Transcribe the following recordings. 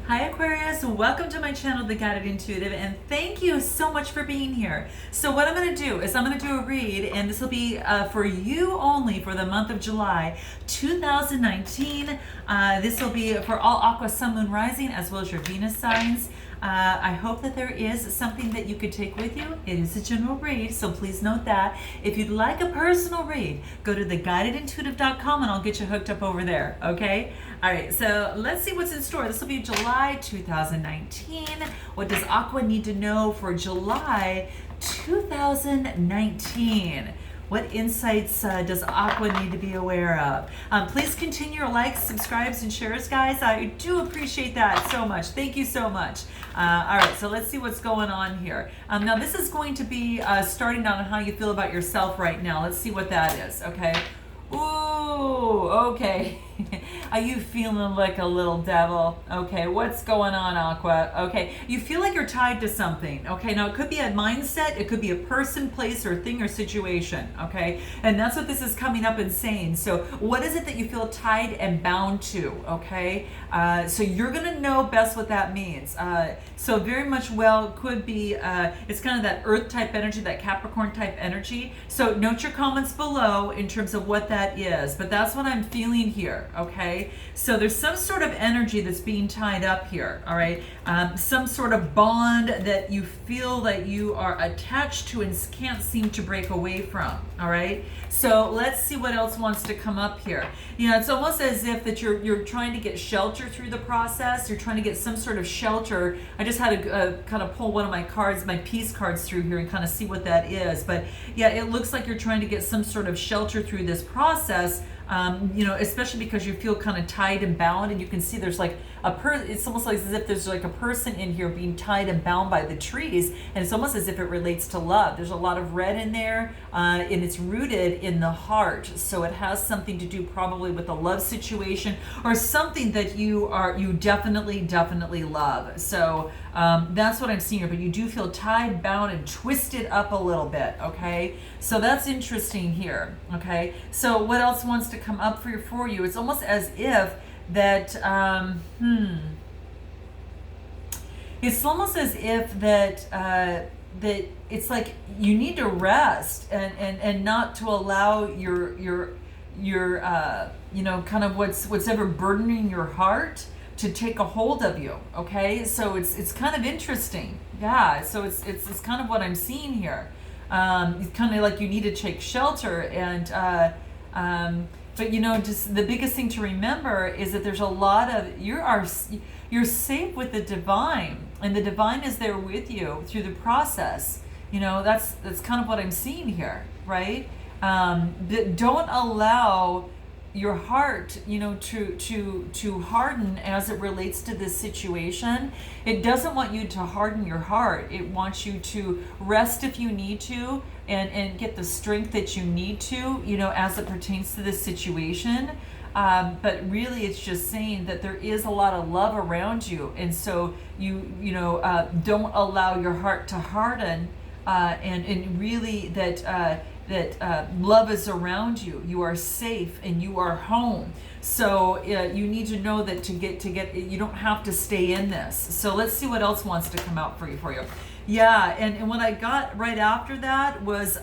Hi Aquarius, welcome to my channel, The Guided Intuitive, and thank you so much for being here. So what I'm going to do is I'm going to do a read, and this will be for you only for the month of July 2019. This will be for all Aqua, Sun, Moon, Rising, as well as your Venus signs. I hope that there is something that you could take with you. It is a general read, so please note that. If you'd like a personal read, go to theguidedintuitive.com and I'll get you hooked up over there, okay? All right, so let's see what's in store. This will be July 2019. What does Aqua need to know for July 2019? What insights does Aqua need to be aware of? Please continue your likes, subscribes, and shares, guys. I do appreciate that so much. Thank you so much. All right, so let's see what's going on here. Now, this is going to be starting on how you feel about yourself right now. Let's see what that is, okay? Ooh, okay. Are you feeling like a little devil? Okay, what's going on, Aqua? Okay, you feel like you're tied to something. Okay, now it could be a mindset, it could be a person, place, or thing or situation. Okay, and that's what this is coming up and saying. So what is it that you feel tied and bound to? Okay, so you're gonna know best what that means. So very much well could be, it's kind of that earth type energy, that Capricorn type energy. So note your comments below in terms of what that is, but that's what I'm feeling here. Okay, so there's some sort of energy that's being tied up here. All right, some sort of bond that you feel that you are attached to and can't seem to break away from. All right, so let's see what else wants to come up here. You know, it's almost as if that you're trying to get shelter through the process. You're trying to get some sort of shelter. I just had to kind of pull one of my cards, my peace cards, through here and kind of see what that is. But yeah, it looks like you're trying to get some sort of shelter through this process. You know, especially because you feel kind of tied and bound, and you can see there's like it's almost like as if there's like a person in here being tied and bound by the trees, and it's almost as if it relates to love. There's a lot of red in there, and it's rooted in the heart, so it has something to do probably with a love situation or something that you definitely love. So that's what I'm seeing here, but you do feel tied, bound, and twisted up a little bit. Okay, so that's interesting here. Okay, so what else wants to come up for you? It's almost as if that it's almost as if that that it's like you need to rest and not to allow your you know, kind of what's ever burdening your heart to take a hold of you. Okay, so it's kind of interesting. Yeah, so it's kind of what I'm seeing here. It's kind of like you need to take shelter, and but you know, just the biggest thing to remember is that there's a lot of you're safe with the divine, and the divine is there with you through the process. You know, that's kind of what I'm seeing here, right? Don't allow your heart, you know, to harden as it relates to this situation. It doesn't want you to harden your heart. It wants you to rest if you need to, and get the strength that you need to, you know, as it pertains to this situation. But really, it's just saying that there is a lot of love around you, and so you know, don't allow your heart to harden, and really that love is around you. You are safe and you are home. So you need to know that to get you don't have to stay in this. So let's see what else wants to come out for you. Yeah, and what I got right after that was,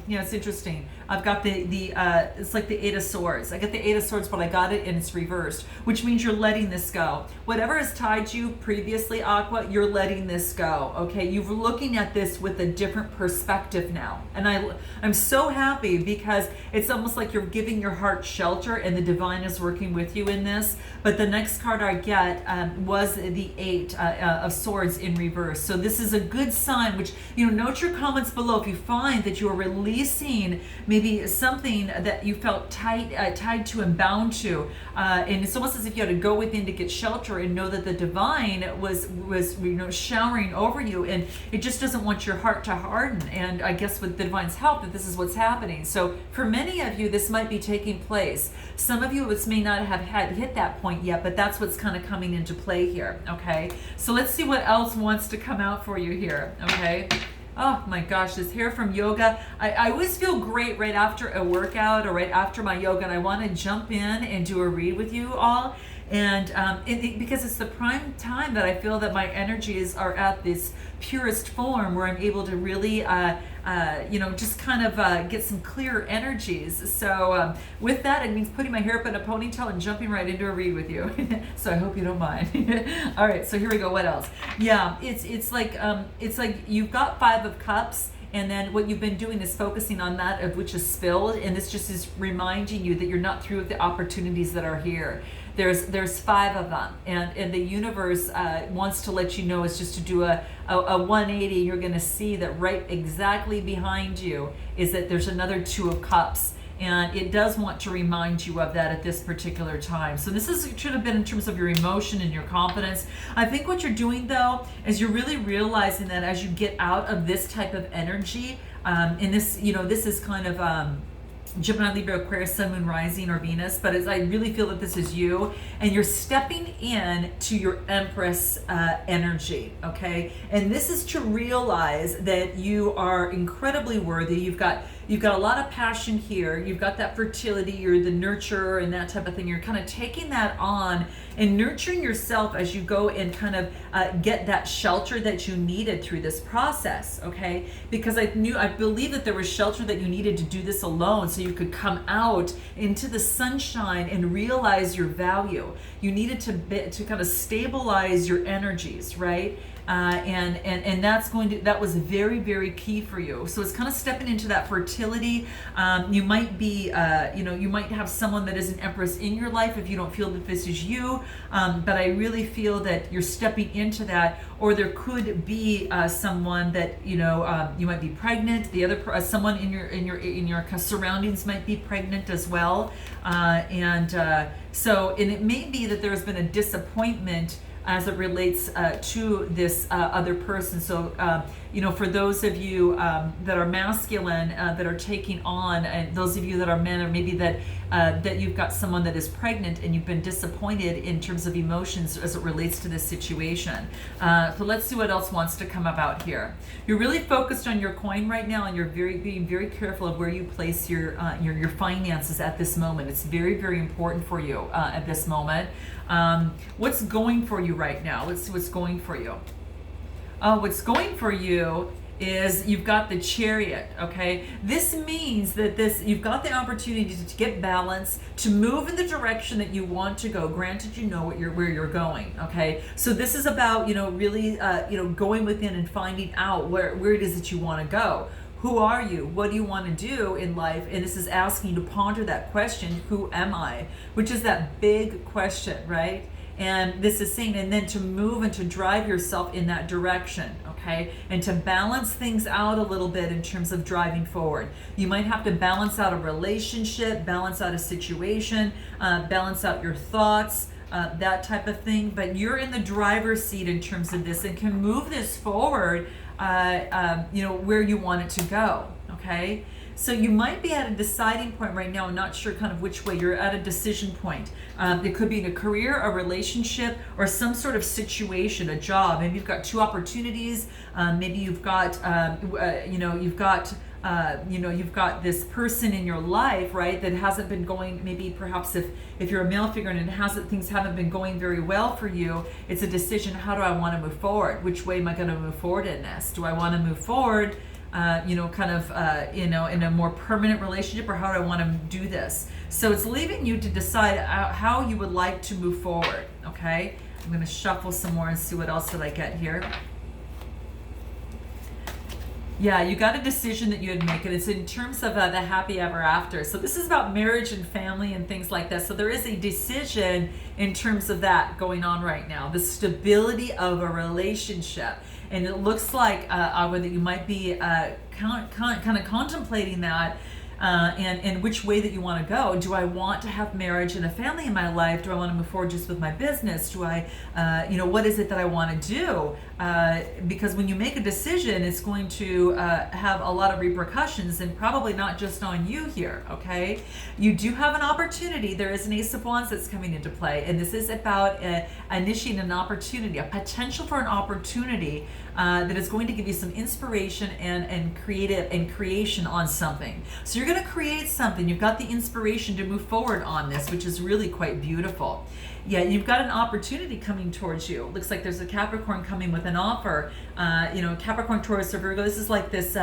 you know, it's interesting. I've got the it's like the Eight of Swords. I get the Eight of Swords, but I got it and it's reversed, which means you're letting this go. Whatever has tied you previously, Aqua, you're letting this go. Okay, you're looking at this with a different perspective now, and I'm so happy because it's almost like you're giving your heart shelter, and the divine is working with you in this. But the next card I get was the Eight of Swords in reverse. So this is a good sign. Which, you know, note your comments below if you find that you are releasing maybe something that you felt tied to and bound to, and it's almost as if you had to go within to get shelter and know that the divine was you know, showering over you, and it just doesn't want your heart to harden. And I guess with the divine's help, that this is what's happening. So for many of you, this might be taking place. Some of you, it may not have hit that point yet, but that's what's kind of coming into play here. Okay, so let's see what else wants to come out for you here. Okay. Oh my gosh, this hair from yoga. I always feel great right after a workout or right after my yoga, and I want to jump in and do a read with you all And because it's the prime time that I feel that my energies are at this purest form, where I'm able to really just kind of get some clearer energies. So with that, it means putting my hair up in a ponytail and jumping right into a read with you. So I hope you don't mind. All right, so here we go. What else? Yeah, it's like you've got 5 of Cups. And then what you've been doing is focusing on that of which is spilled, and this just is reminding you that you're not through with the opportunities that are here. There's 5 of them, and the universe wants to let you know is just to do a 180. You're going to see that right exactly behind you is that there's another 2 of Cups. And it does want to remind you of that at this particular time. So this should have been in terms of your emotion and your confidence. I think what you're doing, though, is you're really realizing that as you get out of this type of energy, and this, this is kind of Gemini, Libra, Aquarius, Sun, Moon, Rising, or Venus, but I really feel that this is you, and you're stepping in to your Empress energy, okay? And this is to realize that you are incredibly worthy. You've got a lot of passion here. You've got that fertility. You're the nurturer and that type of thing. You're kind of taking that on and nurturing yourself as you go and kind of get that shelter that you needed through this process, okay? Because I believe that there was shelter that you needed to do this alone, so you could come out into the sunshine and realize your value. You needed to kind of stabilize your energies, right? And that was very, very key for you. So it's kind of stepping into that fertility. You might be, you might have someone that is an Empress in your life if you don't feel that this is you. But I really feel that you're stepping into that, or there could be someone that, you might be pregnant. The other someone in your surroundings might be pregnant as well. And it may be that there has been a disappointment as it relates to this other person. So, for those of you that are masculine, that are taking on, and those of you that are men, or maybe that you've got someone that is pregnant and you've been disappointed in terms of emotions as it relates to this situation. So let's see what else wants to come about here. You're really focused on your coin right now, and you're being very careful of where you place your finances at this moment. It's very, very important for you at this moment. What's going for you right now? Let's see what's going for you. What's going for you is you've got the Chariot, okay? This means that you've got the opportunity to get balance, to move in the direction that you want to go. Granted, you know where you're going, okay? So this is about, really, going within and finding out where it is that you want to go. Who are you? What do you want to do in life? And this is asking you to ponder that question, who am I? Which is that big question, right? And this is saying, and then to move and to drive yourself in that direction, okay? And to balance things out a little bit in terms of driving forward. You might have to balance out a relationship, balance out a situation, balance out your thoughts, that type of thing. But you're in the driver's seat in terms of this and can move this forward where you want it to go, okay? So you might be at a deciding point right now. I'm not sure kind of which way. You're at a decision point. It could be in a career, a relationship, or some sort of situation, a job. Maybe you've got 2 opportunities. Maybe you've got, you've got this person in your life, right, that hasn't been going, maybe perhaps if you're a male figure and things haven't been going very well for you, it's a decision, how do I want to move forward? Which way am I going to move forward in this? Do I want to move forward, in a more permanent relationship, or how do I want to do this? So it's leaving you to decide how you would like to move forward, okay? I'm going to shuffle some more and see what else did I get here. Yeah, you got a decision that you had made, and it's in terms of the happy ever after. So this is about marriage and family and things like that. So there is a decision in terms of that going on right now, the stability of a relationship. And it looks like that you might be kind of contemplating that, and which way that you want to go. Do I want to have marriage and a family in my life? Do I want to move forward just with my business? Do I, what is it that I want to do? Because when you make a decision, it's going to have a lot of repercussions, and probably not just on you here, okay? You do have an opportunity. There is an Ace of Wands that's coming into play, and this is about initiating an opportunity, a potential for an opportunity that is going to give you some inspiration and creation on something. So you're going to create something. You've got the inspiration to move forward on this, which is really quite beautiful. Yeah, you've got an opportunity coming towards you. Looks like there's a Capricorn coming with an offer. Capricorn, Taurus, or Virgo. This is like this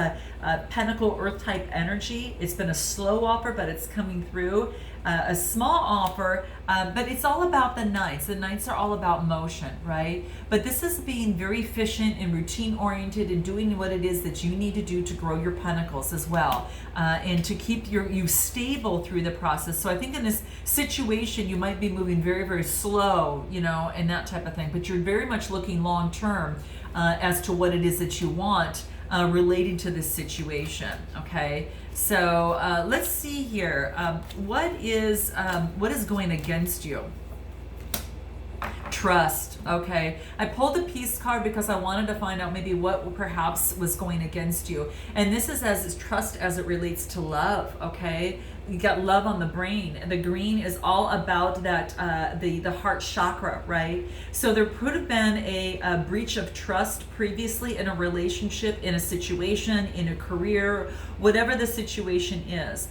Pentacle Earth type energy. It's been a slow offer, but it's coming through. A small offer, but it's all about the Knights. The Knights are all about motion, right? But this is being very efficient and routine oriented and doing what it is that you need to do to grow your pentacles as well, and to keep you stable through the process. So I think in this situation, you might be moving very, very slow, and that type of thing, but you're very much looking long term as to what it is that you want relating to this situation. Okay, so let's see here. What is going against you? Trust. Okay, I pulled the Peace card because I wanted to find out maybe what perhaps was going against you, and this is as trust as it relates to love. Okay, you got love on the brain. The green is all about that the heart chakra, right? So there could have been a breach of trust previously in a relationship, in a situation, in a career, whatever the situation is.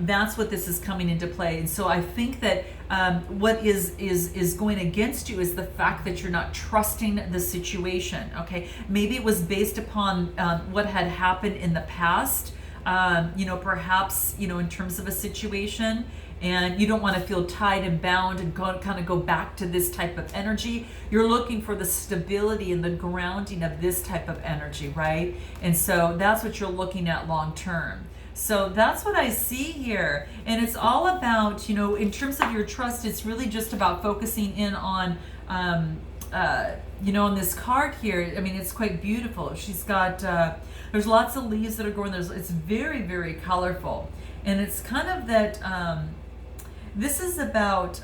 That's what this is coming into play. And so I think that what is going against you is the fact that you're not trusting the situation. Okay, maybe it was based upon what had happened in the past. Perhaps in terms of a situation, and you don't want to feel tied and bound and kind of go back to this type of energy. You're looking for the stability and the grounding of this type of energy, right? And so that's what you're looking at long term. So that's what I see here. And it's all about, in terms of your trust, it's really just about focusing in on, on this card here. I mean, it's quite beautiful. She's got, there's lots of leaves that are growing. It's very, very colorful. And it's kind of that, this is about,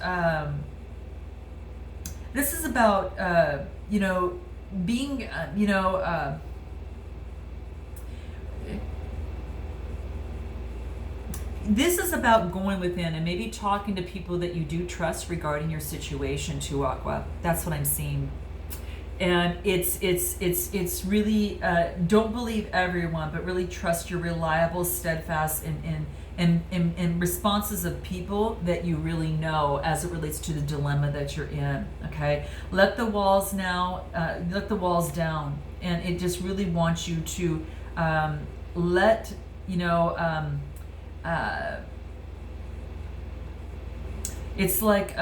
being, this is about going within and maybe talking to people that you do trust regarding your situation too, Aqua. That's what I'm seeing. And it's really, don't believe everyone, but really trust your reliable, steadfast, and responses of people that you really know as it relates to the dilemma that you're in. Okay, let the walls down, and it just really wants you to let it's like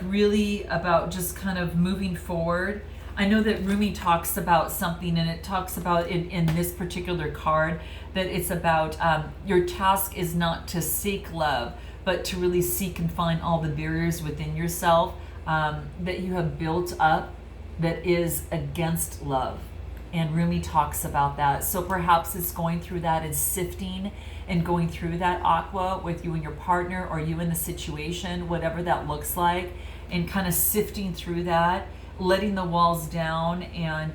really about just kind of moving forward. I know that Rumi talks about something, and it talks about in this particular card that it's about your task is not to seek love, but to really seek and find all the barriers within yourself that you have built up that is against love. And Rumi talks about that. So perhaps it's going through that and sifting and going through that, Aqua, with you and your partner, or you in the situation, whatever that looks like, and kind of sifting through that, letting the walls down, and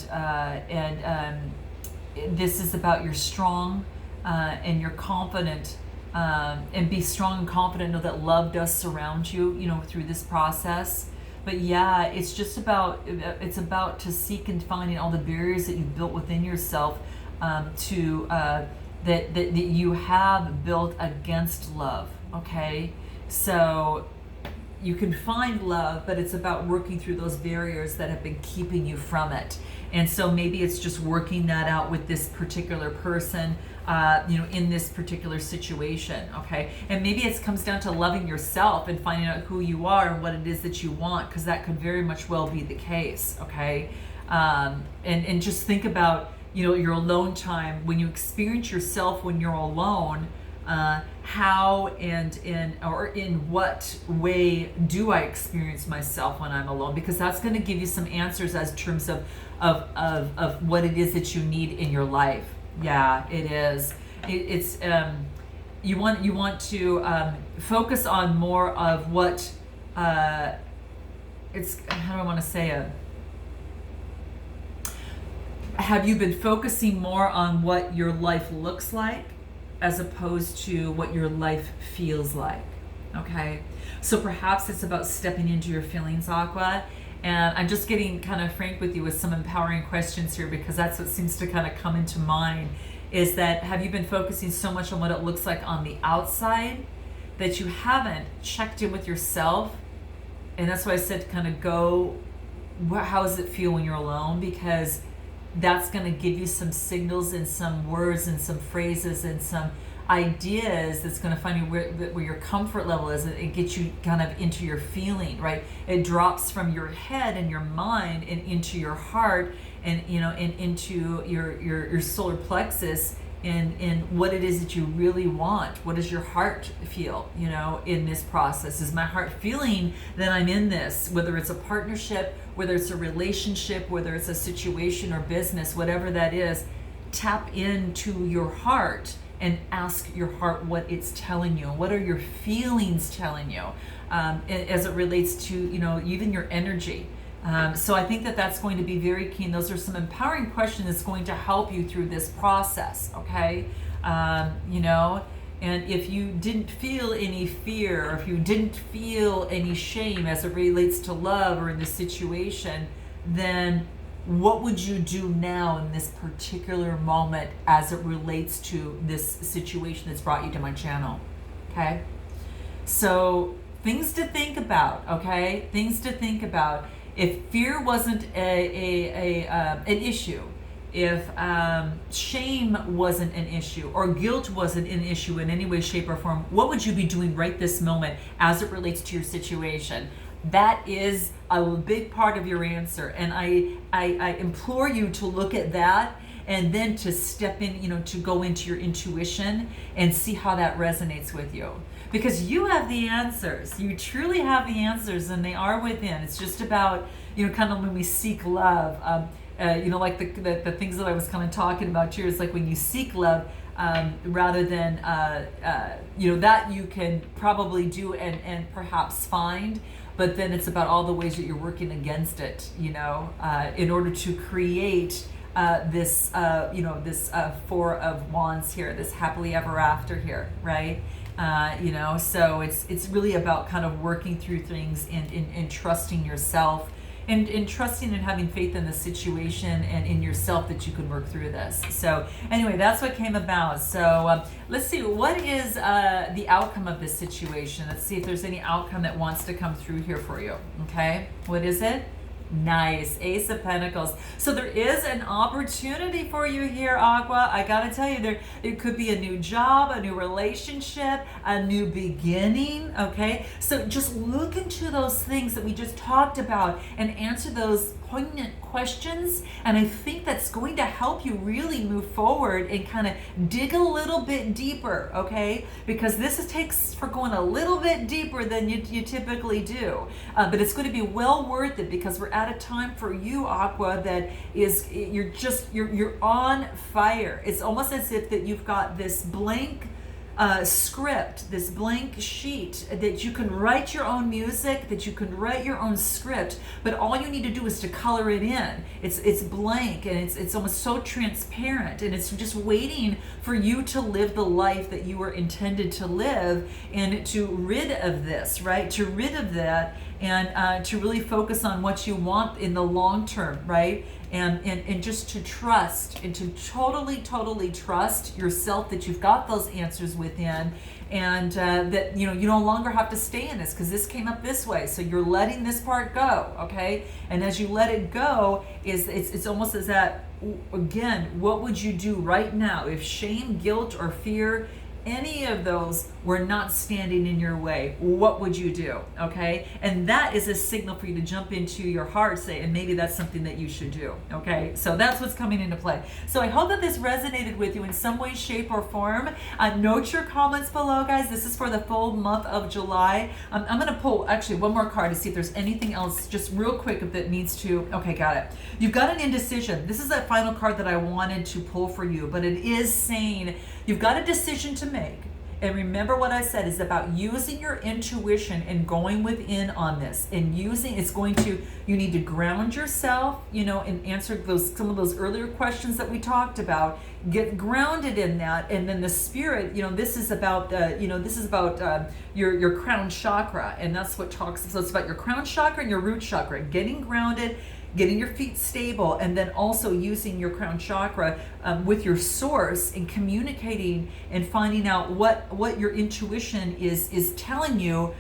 this is about you're strong and you're confident, and be strong and confident. Know that love does surround you, through this process. But yeah, it's just about, to seek and finding all the barriers that you've built within yourself, that you have built against love. Okay, so you can find love, but it's about working through those barriers that have been keeping you from it. And so maybe it's just working that out with this particular person, in this particular situation. Okay, and maybe it comes down to loving yourself and finding out who you are and what it is that you want, because that could very much well be the case. Okay, and just think about your alone time, when you experience yourself when you're alone. How and in what way do I experience myself when I'm alone? Because that's going to give you some answers as terms of what it is that you need in your life. Yeah, it is. It's you want to focus on more of what it's, how do I want to say it? Have you been focusing more on what your life looks like as opposed to what your life feels like? Okay, so perhaps it's about stepping into your feelings, Aqua. And I'm just getting kind of frank with you with some empowering questions here, because that's what seems to kind of come into mind, is that have you been focusing so much on what it looks like on the outside that you haven't checked in with yourself And that's why I said to kind of go, how does it feel when you're alone? Because that's going to give you some signals and some words and some phrases and some ideas that's going to find you where your comfort level is. It gets you kind of into your feeling, right? It drops from your head and your mind and into your heart, and and into your solar plexus, and what it is that you really want. What does your heart feel, in this process? Is my heart feeling that I'm in this, whether it's a partnership, whether it's a relationship, whether it's a situation or business, whatever that is? Tap into your heart and ask your heart what it's telling you. What are your feelings telling you, as it relates to even your energy? So I think that that's going to be very keen. Those are some empowering questions that's going to help you through this process, okay? And if you didn't feel any fear, or if you didn't feel any shame as it relates to love or in this situation, then what would you do now in this particular moment as it relates to this situation that's brought you to my channel, okay? So things to think about, okay? Things to think about. If fear wasn't an issue, if shame wasn't an issue, or guilt wasn't an issue in any way, shape, or form, what would you be doing right this moment as it relates to your situation? That is a big part of your answer, and I implore you to look at that and then to step in, to go into your intuition and see how that resonates with you. Because you have the answers. You truly have the answers, and they are within. It's just about, kind of when we seek love, like the things that I was kind of talking about here, is like when you seek love, rather than, that you can probably do and perhaps find, but then it's about all the ways that you're working against it, in order to create this Four of Wands here, this happily ever after here, right? So it's really about kind of working through things and trusting yourself, and trusting and having faith in the situation and in yourself that you can work through this. So anyway, that's what came about. So let's see, what is the outcome of this situation? Let's see if there's any outcome that wants to come through here for you. Okay, what is it? Nice, Ace of Pentacles. So there is an opportunity for you here, Aqua. I gotta tell you, it could be a new job, a new relationship, a new beginning, okay? So just look into those things that we just talked about and answer those poignant questions, and I think that's going to help you really move forward and kind of dig a little bit deeper, okay? Because this takes for going a little bit deeper than you typically do, but it's going to be well worth it, because we're at a time for you, Aqua, that is, you're on fire. It's almost as if that you've got this blank script, this blank sheet, that you can write your own music, that you can write your own script, but all you need to do is to color it in. It's blank, and it's almost so transparent, and it's just waiting for you to live the life that you were intended to live, and to rid of this, right? To rid of that, and to really focus on what you want in the long term, right? And just to trust, and to totally trust yourself that you've got those answers within, and that you no longer have to stay in this, because this came up this way. So you're letting this part go, okay? And as you let it go, it's almost as that, again, what would you do right now if shame, guilt, or fear, any of those were not standing in your way? What would you do? Okay, and that is a signal for you to jump into your heart, say, and maybe that's something that you should do. Okay, so that's what's coming into play. So I hope that this resonated with you in some way, shape, or form. Note your comments below, guys. This is for the full month of July. I'm going to pull actually one more card to see if there's anything else just real quick that needs to. Okay, got it. You've got an indecision. This is that final card that I wanted to pull for you, but it is saying you've got a decision to make. And remember what I said is about using your intuition and going within on this, and you need to ground yourself, and answer some of those earlier questions that we talked about. Get grounded in that, and then the spirit, this is about your crown chakra, and that's what talks. So it's about your crown chakra and your root chakra, getting grounded, getting your feet stable, and then also using your crown chakra with your source and communicating and finding out what your intuition is telling you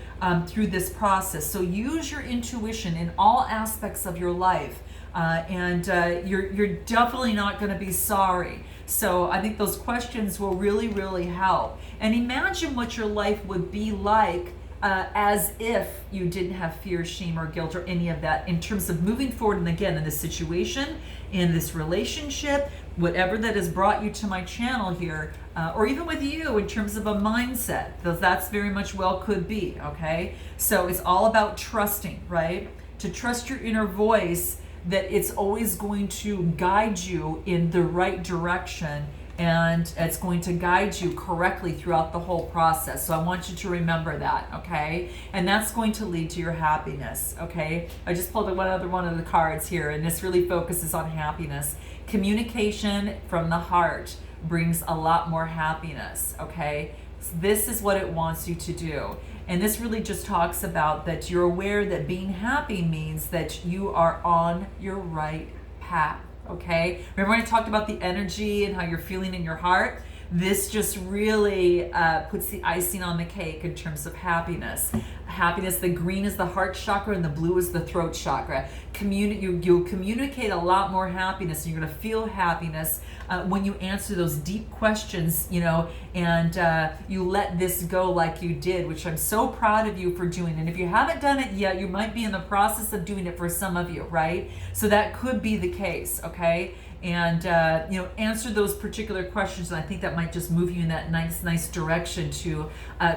through this process. So use your intuition in all aspects of your life, and you're definitely not going to be sorry. So I think those questions will really, really help. And imagine what your life would be like as if you didn't have fear, shame, or guilt, or any of that, in terms of moving forward. And again, in this situation, in this relationship, whatever that has brought you to my channel here, or even with you in terms of a mindset, that's very much well could be, okay? So it's all about trusting, right? To trust your inner voice, that it's always going to guide you in the right direction, and it's going to guide you correctly throughout the whole process. So I want you to remember that, okay? And that's going to lead to your happiness, okay? I just pulled one of the cards here, and this really focuses on happiness. Communication from the heart brings a lot more happiness, okay? So this is what it wants you to do. And this really just talks about that you're aware that being happy means that you are on your right path, okay? Remember when I talked about the energy and how you're feeling in your heart? This just really puts the icing on the cake in terms of happiness. Happiness, the green is the heart chakra and the blue is the throat chakra. You'll communicate a lot more happiness, and you're going to feel happiness when you answer those deep questions, you know, and you let this go like you did, which I'm so proud of you for doing. And if you haven't done it yet, you might be in the process of doing it for some of you, right? So that could be the case, okay? And you know, answer those particular questions, and I think that might just move you in that nice direction to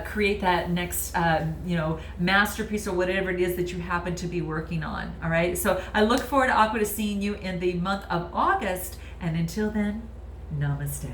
create that next you know, masterpiece or whatever it is that you happen to be working on. All right, so I look forward, Aqua, to seeing you in the month of August, and until then, namaste.